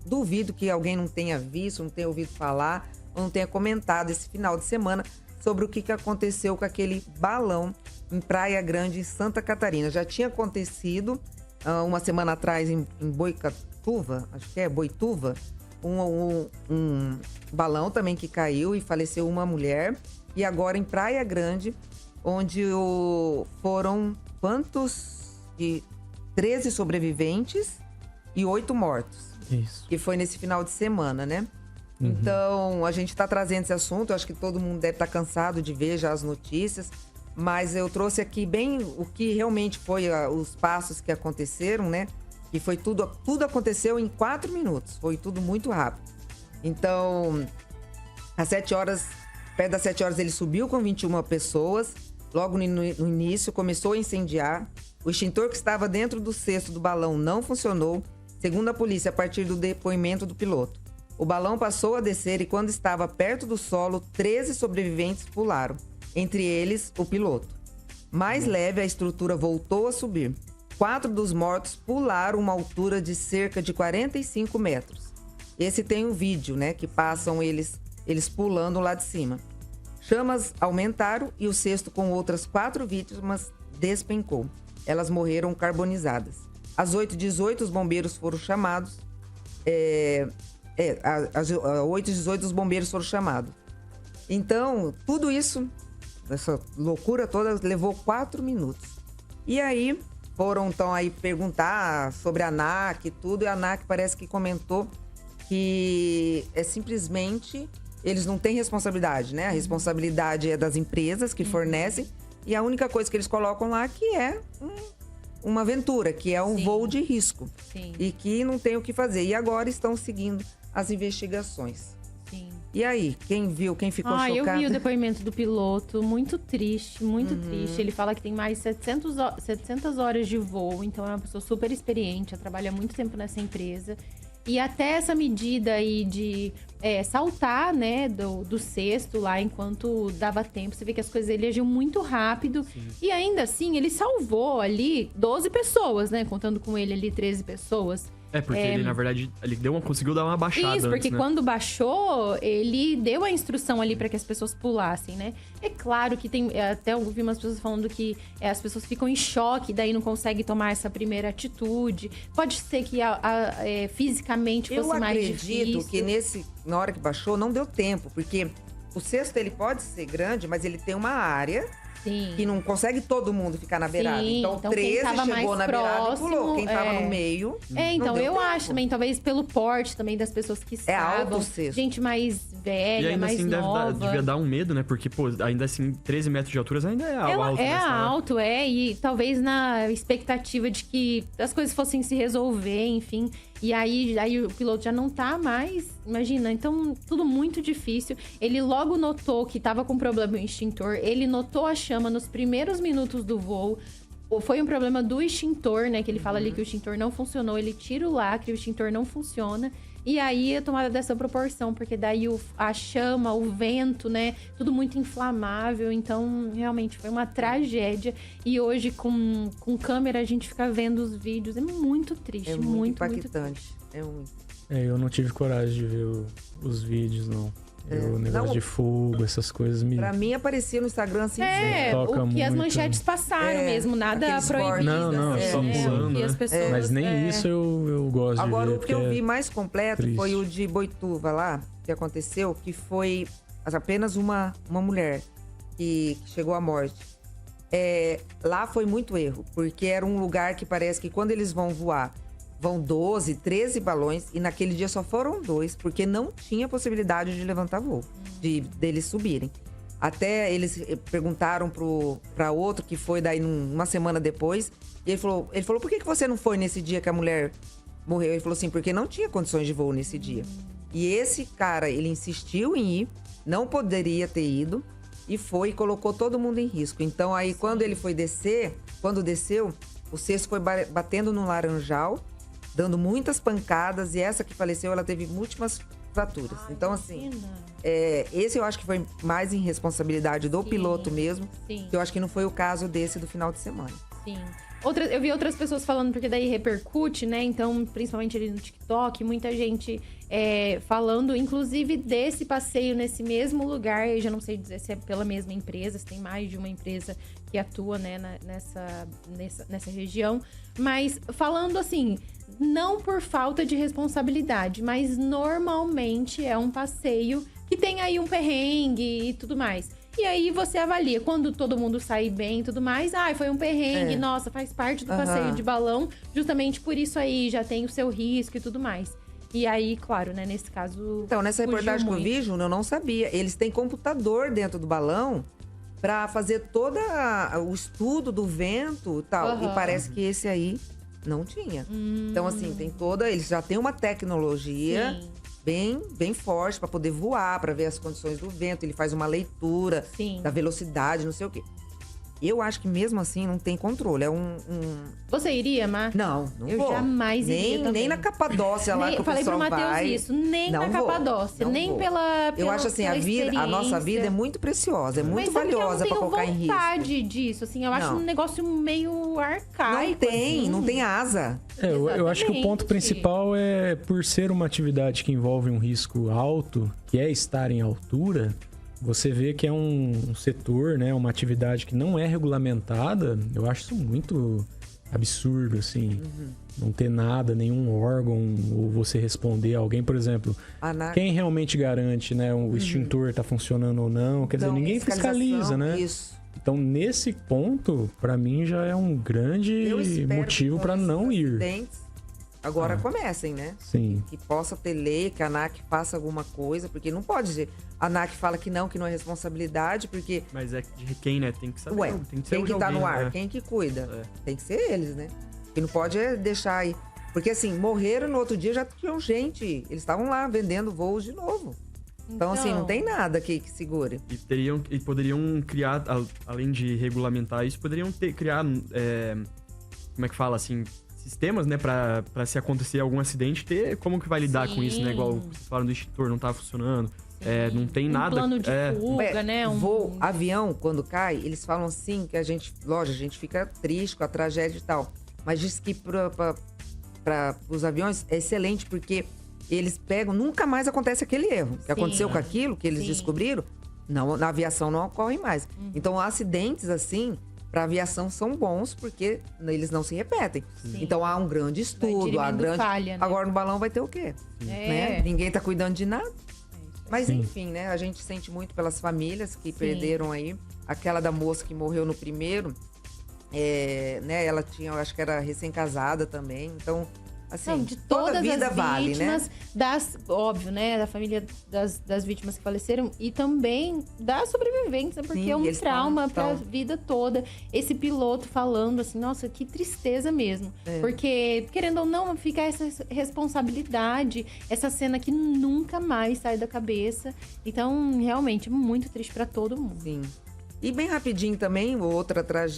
duvido que alguém não tenha visto, não tenha ouvido falar, ou não tenha comentado esse final de semana sobre o que aconteceu com aquele balão em Praia Grande, em Santa Catarina. Já tinha acontecido uma semana atrás em Boituva, acho que é Boituva, um balão também que caiu e faleceu uma mulher. E agora em Praia Grande, onde foram quantos? 13 sobreviventes e 8 mortos. Isso. Que foi nesse final de semana, né? Então, a gente está trazendo esse assunto. Eu acho que todo mundo deve estar cansado de ver já as notícias. Mas eu trouxe aqui bem o que realmente foi os passos que aconteceram, né? Que foi tudo aconteceu em 4 minutos. Foi tudo muito rápido. Então, às 7 horas, perto das 7 horas, ele subiu com 21 pessoas. Logo no início, começou a incendiar. O extintor que estava dentro do cesto do balão não funcionou, segundo a polícia, a partir do depoimento do piloto. O balão passou a descer e, quando estava perto do solo, 13 sobreviventes pularam, entre eles o piloto. Mais leve, a estrutura voltou a subir. 4 dos mortos pularam uma altura de cerca de 45 metros. Esse tem um vídeo, né, que passam eles pulando lá de cima. Chamas aumentaram e o cesto com outras 4 vítimas despencou. Elas morreram carbonizadas. Às 8h18, os bombeiros foram chamados. Às 8h18, os bombeiros foram chamados. Então, tudo isso, essa loucura toda, levou 4 minutos. E aí, foram então aí perguntar sobre a ANAC e tudo. E a ANAC parece que comentou que simplesmente eles não têm responsabilidade, né? A responsabilidade é das empresas que fornecem. E a única coisa que eles colocam lá que é uma aventura, que é um voo de risco. Sim. E que não tem o que fazer. E agora estão seguindo as investigações. Sim. E aí, quem viu, quem ficou chocado? Eu vi o depoimento do piloto, muito triste, muito triste. Ele fala que tem mais 700 horas de voo, então é uma pessoa super experiente, trabalha muito tempo nessa empresa. E até essa medida aí de saltar, né, do cesto lá enquanto dava tempo. Você vê que as coisas, ele agiu muito rápido. Sim. E ainda assim, ele salvou ali 12 pessoas, né? Contando com ele ali 13 pessoas. Porque ele, na verdade, ele conseguiu dar uma baixada. Isso, porque antes, né? quando baixou, ele deu a instrução ali para que as pessoas pulassem, né? É claro que tem... Até eu ouvi umas pessoas falando que as pessoas ficam em choque, daí não conseguem tomar essa primeira atitude. Pode ser que fisicamente fosse mais difícil. Eu acredito que na hora que baixou, não deu tempo. Porque o cesto, ele pode ser grande, mas ele tem uma área... Sim. Que não consegue todo mundo ficar na beirada. Sim, então 13 chegou na beirada e pulou. Quem tava no meio. Então eu acho também, talvez pelo porte também das pessoas que estavam. É alto o cesto. Gente mais velha, e ainda mais assim nova. devia dar um medo, né? Porque, ainda assim, 13 metros de altura ainda é alto. Alto, E talvez na expectativa de que as coisas fossem se resolver, enfim. E aí o piloto já não tá mais, imagina. Então, tudo muito difícil. Ele logo notou que tava com problema no extintor. Ele notou a chama nos primeiros minutos do voo. Foi um problema do extintor, né? Que ele fala ali que o extintor não funcionou. Ele tira o lacre, o extintor não funciona. E aí a tomada dessa proporção, porque daí a chama, o vento, né? Tudo muito inflamável. Então, realmente foi uma tragédia. E hoje, com câmera, a gente fica vendo os vídeos. É muito triste, muito impactante. Muito eu não tive coragem de ver os vídeos, não. O negócio de fogo, essas coisas Pra mim, aparecia no Instagram assim. O que as manchetes passaram mesmo, nada proibido. Não, só pulando, né? Mas nem isso eu gosto de ver. Agora, o que eu vi mais completo foi o de Boituva lá, que aconteceu, que foi apenas uma mulher que chegou à morte. Lá foi muito erro, porque era um lugar que parece que quando eles vão voar, vão 12, 13 balões, e naquele dia só foram 2, porque não tinha possibilidade de levantar voo, deles subirem. Até eles perguntaram pra outro, que foi daí uma semana depois, e ele falou, por que você não foi nesse dia que a mulher morreu? Ele falou assim, porque não tinha condições de voo nesse dia. E esse cara, ele insistiu em ir, não poderia ter ido, e foi e colocou todo mundo em risco. Então aí, quando ele foi descer, quando desceu, o cesto foi batendo no laranjal, dando muitas pancadas, e essa que faleceu, ela teve múltiplas fraturas. Então, assim, esse eu acho que foi mais em responsabilidade do piloto mesmo, que eu acho que não foi o caso desse do final de semana. Sim. Eu vi outras pessoas falando, porque daí repercute, né? Então, principalmente ali no TikTok, muita gente falando, inclusive, desse passeio nesse mesmo lugar. Eu já não sei dizer se é pela mesma empresa, se tem mais de uma empresa que atua, né, nessa região. Mas falando assim, não por falta de responsabilidade, mas normalmente é um passeio que tem aí um perrengue e tudo mais. E aí você avalia, quando todo mundo sai bem e tudo mais, foi um perrengue, nossa, faz parte do passeio de balão, justamente por isso aí, já tem o seu risco e tudo mais. E aí, claro, né, nesse caso... Então, nessa reportagem que eu vi, Júnior, eu não sabia. Eles têm computador dentro do balão pra fazer todo o estudo do vento e tal. E parece que esse aí não tinha. Então, assim, tem toda... Eles já têm uma tecnologia... Sim. Bem forte para poder voar, para ver as condições do vento. Ele faz uma leitura da velocidade, não sei o quê. Eu acho que mesmo assim não tem controle. É Você iria, Mar? Não eu vou. Jamais iria também. Nem na Capadócia lá que o pessoal vai. Falei pro Matheus isso. Nem na Capadócia, nem pela eu acho assim, a nossa vida é muito preciosa, é muito valiosa para colocar em risco. Eu não tenho vontade disso, assim. Eu acho um negócio meio arcaico. Não tem asa. Eu acho que o ponto principal é, por ser uma atividade que envolve um risco alto, que é estar em altura... Você vê que é um setor, né, uma atividade que não é regulamentada. Eu acho isso muito absurdo, assim. Não ter nada, nenhum órgão, ou você responder a alguém, por exemplo. Quem realmente garante, né, o extintor tá funcionando ou não? Quer dizer, ninguém fiscaliza, né? Isso. Então, nesse ponto, para mim já é um grande motivo para não ir. Agora comecem, né? Sim. Que possa ter lei, que a ANAC faça alguma coisa, porque não pode dizer. A ANAC fala que não é responsabilidade, porque... Mas é de quem, né? Tem que saber. Ué, tem que ser quem que tá alguém, no ar? né? Quem que cuida? Tem que ser eles, né? Que não pode deixar aí. Porque assim, morreram no outro dia, já tinham gente. Eles estavam lá vendendo voos de novo. Então, assim, não tem nada que segure. E poderiam criar, além de regulamentar isso, poderiam criar, como é que fala, assim... sistemas, né, pra se acontecer algum acidente, ter como que vai lidar com isso, né? Igual vocês falaram do extintor, não tá funcionando, não tem nada... plano de fuga, né? Avião, quando cai, eles falam assim, que a gente fica triste com a tragédia e tal, mas diz que para os aviões é excelente, porque eles pegam, nunca mais acontece aquele erro. Que aconteceu com aquilo, que eles descobriram, não, na aviação não ocorre mais. Então, acidentes assim... para aviação são bons, porque eles não se repetem. Então há um grande estudo, falha, né? Agora no balão vai ter o quê? Né? Ninguém tá cuidando de nada. Mas enfim, né? A gente sente muito pelas famílias que perderam aí. Aquela da moça que morreu no primeiro, né? Ela tinha, eu acho que era recém-casada também. Então, assim, de toda a vida as vale, vítimas, né? Óbvio, né? Da família das vítimas que faleceram e também das sobreviventes, né? Porque é um trauma pra vida toda. Esse piloto falando assim, nossa, que tristeza mesmo. Porque, querendo ou não, fica essa responsabilidade, essa cena que nunca mais sai da cabeça. Então, realmente, muito triste pra todo mundo. Sim. E bem rapidinho também, outra tragédia.